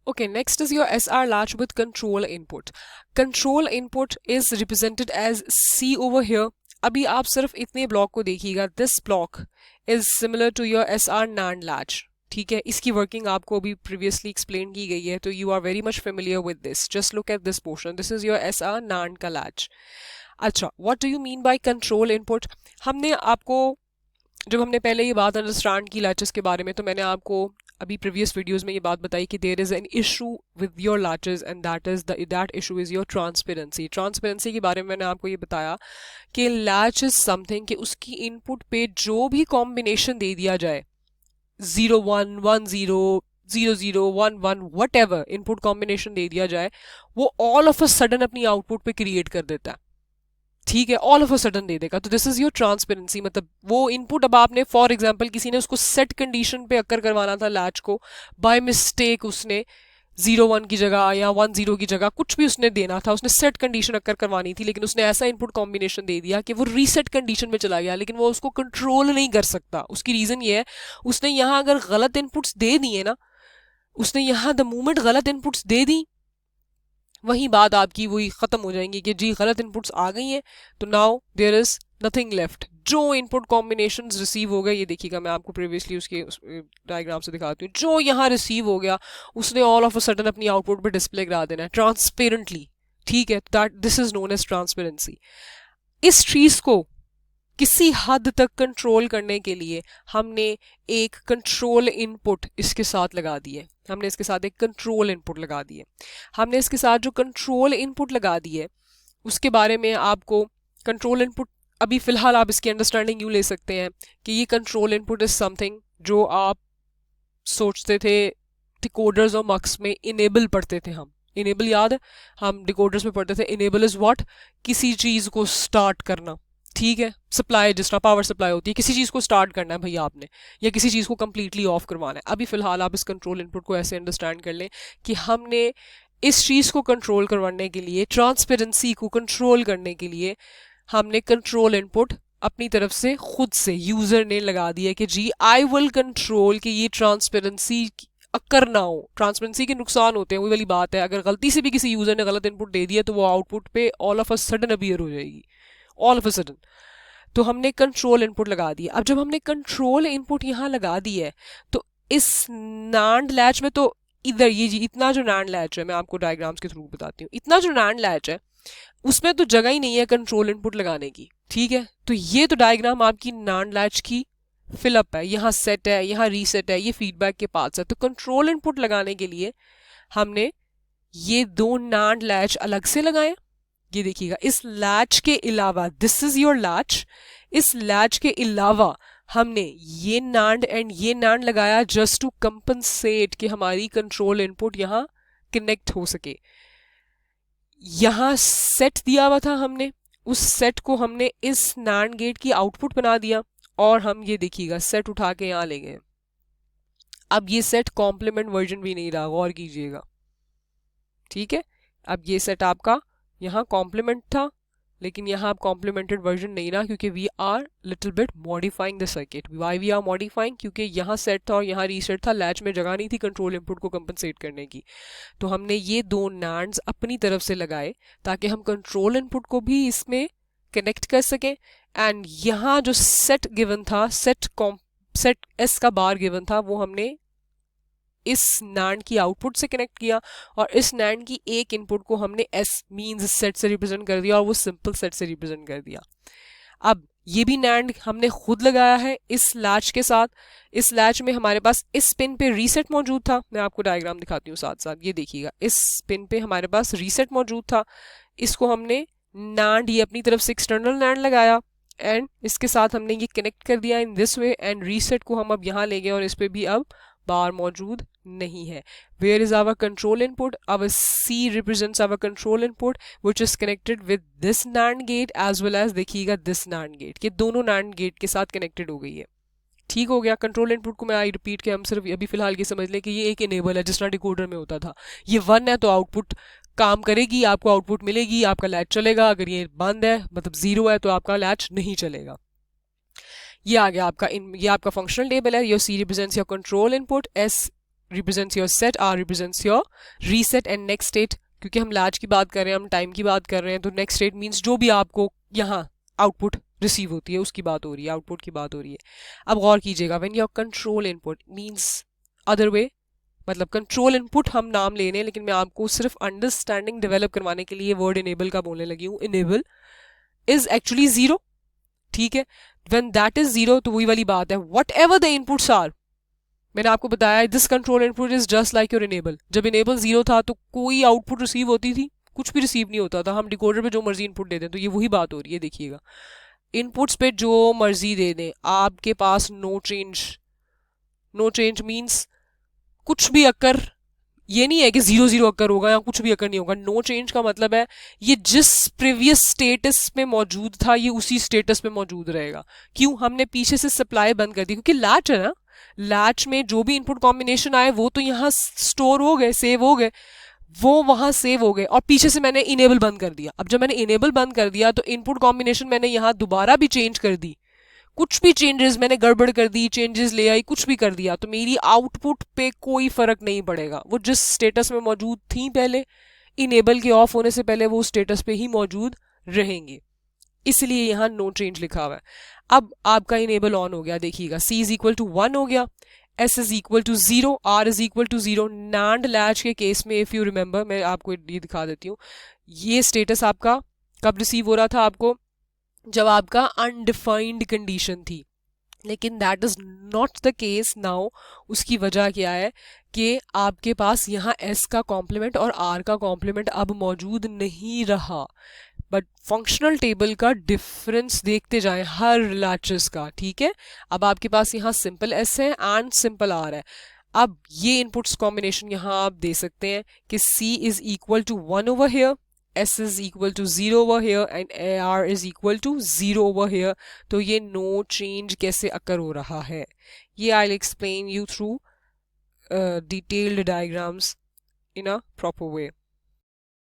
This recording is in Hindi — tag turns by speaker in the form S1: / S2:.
S1: Okay, next is your SR latch with control input. Control input is represented as C over here. अभी आप सिर्फ इतने ब्लॉक को देखिएगा. This block is similar to your SR NAND latch. ठीक है, इसकी वर्किंग आपको अभी प्रीवियसली एक्सप्लेन की गई है, तो you are very much familiar with this. Just look at this portion. This is your SR NAND का लैच. अच्छा, what do you mean by control input? हमने आपको जब हमने पहले ये बात अंडरस्टैंड की लैचेस के बारे में, तो मैंने आपको अभी प्रीवियस वीडियोस में ये बात बताई कि there is an issue with your latches and that issue is your transparency. Transparency के बारे में मैंने आपको ये बताया कि लैच इज समथिंग कि उसकी इनपुट पे जो भी कॉम्बिनेशन दे दिया जाए, 0110 0011 वट एवर इनपुट कॉम्बिनेशन दे दिया जाए, वो ऑल ऑफ अ सडन अपनी आउटपुट पे क्रिएट कर देता है. ठीक है, ऑल ऑफ अ सडन दे देगा. तो दिस इज योर ट्रांसपेरेंसी. मतलब वो इनपुट, अब आपने फॉर एग्जांपल किसी ने उसको सेट कंडीशन पे अक्कर करवाना था लैच को, बाय मिस्टेक उसने 01 की जगह या 10 की जगह कुछ भी उसने देना था, उसने सेट कंडीशन अक्कर करवानी थी, लेकिन उसने ऐसा इनपुट कॉम्बिनेशन दे दिया कि वो रीसेट कंडीशन में चला गया, लेकिन वो उसको कंट्रोल नहीं कर सकता. उसकी रीजन ये है, उसने यहाँ अगर गलत इनपुट्स दे दिए ना, उसने यहाँ द मोमेंट गलत इनपुट्स दे दी, वही बात आपकी वही खत्म हो जाएंगी कि जी गलत इनपुट्स आ गई हैं, तो now there is nothing left. जो इनपुट कॉम्बिनेशंस रिसीव हो गए, ये देखिएगा मैं आपको प्रीवियसली उसके डायग्राम से दिखाती हूँ, जो यहाँ रिसीव हो गया उसने ऑल ऑफ अ सडन अपनी आउटपुट पे डिस्प्ले करा देना है ट्रांसपेरेंटली. ठीक है, that this is known as transparency. इस चीज को किसी हद तक कंट्रोल करने के लिए हमने एक कंट्रोल इनपुट इसके साथ लगा दिए. हमने इसके साथ एक कंट्रोल इनपुट लगा दिए. हमने इसके साथ जो कंट्रोल इनपुट लगा दिए, उसके बारे में आपको कंट्रोल इनपुट अभी फिलहाल आप इसकी अंडरस्टैंडिंग यूँ ले सकते हैं कि ये कंट्रोल इनपुट इज समथिंग जो आप सोचते थे डिकोडर्स और मक्स में इनेबल पढ़ते थे. हम इनेबल याद है, हम डिकोडर्स में पढ़ते थे. Enable is what? किसी चीज को स्टार्ट करना. ठीक है, सप्लाई जिस तरह पावर सप्लाई होती है, किसी चीज़ को स्टार्ट करना है भैया आपने, या किसी चीज़ को कंप्लीटली ऑफ करवाना है. अभी फिलहाल आप इस कंट्रोल इनपुट को ऐसे अंडरस्टैंड कर लें कि हमने इस चीज़ को कंट्रोल करवाने के लिए, ट्रांसपेरेंसी को कंट्रोल करने के लिए, हमने कंट्रोल इनपुट अपनी तरफ से खुद से यूज़र ने लगा दिया कि जी आई विल कंट्रोल कि ये ट्रांसपेरेंसी अक्कर ना हो. ट्रांसपेरेंसी के नुकसान होते हैं, वही वाली बात है. अगर गलती से भी किसी यूज़र ने गलत इनपुट दे दिया तो वो आउटपुट पे all of a sudden appear हो जाएगी, ऑल ऑफ अ सडन. तो हमने कंट्रोल इनपुट लगा दिया. अब जब हमने कंट्रोल इनपुट यहाँ लगा दी है, तो इस नांड लैच में, तो इधर ये जी इतना जो नांड लैच है, मैं आपको डायग्राम्स के थ्रू बताती हूँ, इतना जो नांड लैच है उसमें तो जगह ही नहीं है कंट्रोल इनपुट लगाने की. ठीक है, तो ये तो डायग्राम आपकी नांड लैच की फिलअप है. यहाँ सेट है, यहाँ रीसेट है, ये फीडबैक के पार्ट्स है. तो कंट्रोल इनपुट लगाने के लिए हमने ये दो नांड लैच अलग से लगाए. ये देखिएगा, इस लैच के अलावा, दिस इज योर लैच, इस लैच के अलावा हमने ये नांड एंड ये नांड लगाया जस्ट टू कंपनसेट कि हमारी कंट्रोल इनपुट यहाँ कनेक्ट हो सके. यहाँ सेट दिया हुआ था हमने, उस सेट को हमने इस नांड गेट की आउटपुट बना दिया, और हम ये देखिएगा सेट उठा के यहाँ ले गए. अब ये सेट कॉम्प्लीमेंट वर्जन भी नहीं रहा, गौर कीजिएगा. ठीक है, अब ये सेट आपका यहाँ कॉम्प्लीमेंट था, लेकिन यहाँ आप कॉम्प्लीमेंटेड वर्जन नहीं रहा, क्योंकि we are little bit modifying the circuit. Why we are modifying? क्योंकि यहाँ सेट था और यहाँ रीसेट था, लैच में जगह नहीं थी कंट्रोल इनपुट को कंपनसेट करने की. तो हमने ये दो नैंड्स अपनी तरफ से लगाए ताकि हम कंट्रोल इनपुट को भी इसमें कनेक्ट कर सकें. एंड यहाँ जो सेट गिवन था, सेट एस का बार गिवन था, वो हमने इस नैंड की आउटपुट से कनेक्ट किया, और इस नैंड की एक इनपुट को हमने एस मींस सेट से रिप्रेजेंट कर दिया, और वो सिंपल सेट से रिप्रेजेंट कर दिया. अब ये भी नैंड हमने खुद लगाया है इस लैच के साथ. इस लैच में हमारे पास इस पिन पे रीसेट मौजूद था. मैं आपको डायग्राम दिखाती हूँ साथ साथ. ये देखिएगा, इस पिन पे हमारे पास रीसेट मौजूद था. इसको हमने नैंड, ये अपनी तरफ से एक्सटर्नल नैंड लगाया, एंड इसके साथ हमने ये कनेक्ट कर दिया in this way, and reset को हम अब यहाँ ले गए और इस पे भी अब बार मौजूद नहीं है. Where is our control input? Our C represents our control input which is connected with this NAND gate as well as देखिएगा this NAND gate. ये दोनों NAND gate के साथ कनेक्टेड हो गई है. ठीक हो गया. कंट्रोल इनपुट को मैं आई रिपीट के हम सिर्फ अभी फिलहाल ये समझ लें कि ये एक इनेबल है, जिस तरह डिकोडर में होता था. ये 1 है तो आउटपुट काम करेगी, आपको आउटपुट मिलेगी, आपका लैच चलेगा. अगर ये बंद है मतलब 0 है तो आपका लैच नहीं चलेगा. ये आ गया आपका ये आपका फंक्शनल टेबल है. Your C represents your control input, S represents your set, R represents your reset and next state. क्योंकि हम लैच की बात कर रहे हैं, हम टाइम की बात कर रहे हैं, तो नेक्स्ट स्टेट मीन्स जो भी आपको यहाँ आउटपुट रिसीव होती है उसकी बात हो रही है, आउटपुट की बात हो रही है. अब गौर कीजिएगा, when your control input means other way, मतलब कंट्रोल इनपुट हम नाम ले रहे हैं, लेकिन मैं आपको सिर्फ अंडरस्टैंडिंग डेवलप करवाने के लिए वर्ड इनेबल का बोलने लगी हूँ. Enable is actually zero. ठीक है, व्हेन दैट इज जीरो तो वही वाली बात है, whatever the inputs are. मैंने आपको बताया this control input is just like your enable. जब इनेबल जीरो था तो कोई आउटपुट रिसीव होती थी, कुछ भी रिसीव नहीं होता था. हम डिकोडर पे जो मर्जी इनपुट दे दें, तो ये वही बात हो रही है. देखिएगा, इनपुट्स पे जो मर्जी दे दें, आपके पास no change. No change means कुछ भी अक्कर, ये नहीं है कि 0 0 अक्कर होगा या कुछ भी अक्कर नहीं होगा. नो चेंज का मतलब है ये जिस प्रीवियस स्टेटस में मौजूद था ये उसी स्टेटस में मौजूद रहेगा. क्यों? हमने पीछे से सप्लाई बंद कर दी, क्योंकि लैच है ना, लैच में जो भी इनपुट कॉम्बिनेशन आए वो तो यहाँ स्टोर हो गए, सेव हो गए, वो वहां सेव हो गए, और पीछे से मैंने इनेबल बंद कर दिया. अब जब मैंने इनेबल बंद कर दिया तो इनपुट कॉम्बिनेशन मैंने यहाँ दोबारा भी चेंज कर दी, कुछ भी चेंजेस मैंने गड़बड़ कर दी, चेंजेस ले आई, कुछ भी कर दिया, तो मेरी आउटपुट पे कोई फर्क नहीं पड़ेगा. वो जिस स्टेटस में मौजूद थी पहले, इनेबल के ऑफ होने से पहले वो स्टेटस पे ही मौजूद रहेंगे. इसलिए यहाँ नो चेंज लिखा हुआ है. अब आपका इनेबल ऑन हो गया, देखिएगा, C इज इक्वल टू 1 हो गया, S is equal to 0, R is equal to 0. NAND latch के केस में इफ यू रिमेंबर, मैं आपको ये दिखा देती हूँ, ये स्टेटस आपका कब रिसीव हो रहा था आपको, जब आपका अनडिफाइंड कंडीशन थी. लेकिन that is not the case now. उसकी वजह क्या है कि आपके पास यहाँ S का कॉम्प्लीमेंट और R का कॉम्प्लीमेंट अब मौजूद नहीं रहा. बट फंक्शनल टेबल का डिफरेंस देखते जाएं हर लैचेस का. ठीक है, अब आपके पास यहाँ सिंपल S है एंड सिंपल R है. अब ये इनपुट्स कॉम्बिनेशन यहाँ आप दे सकते हैं कि C is equal to 1 over here, S is equal to 0 over here and AR is equal to 0 over here. तो ये no change कैसे अकर हो रहा है, ये I'll explain you through detailed diagrams in a proper way.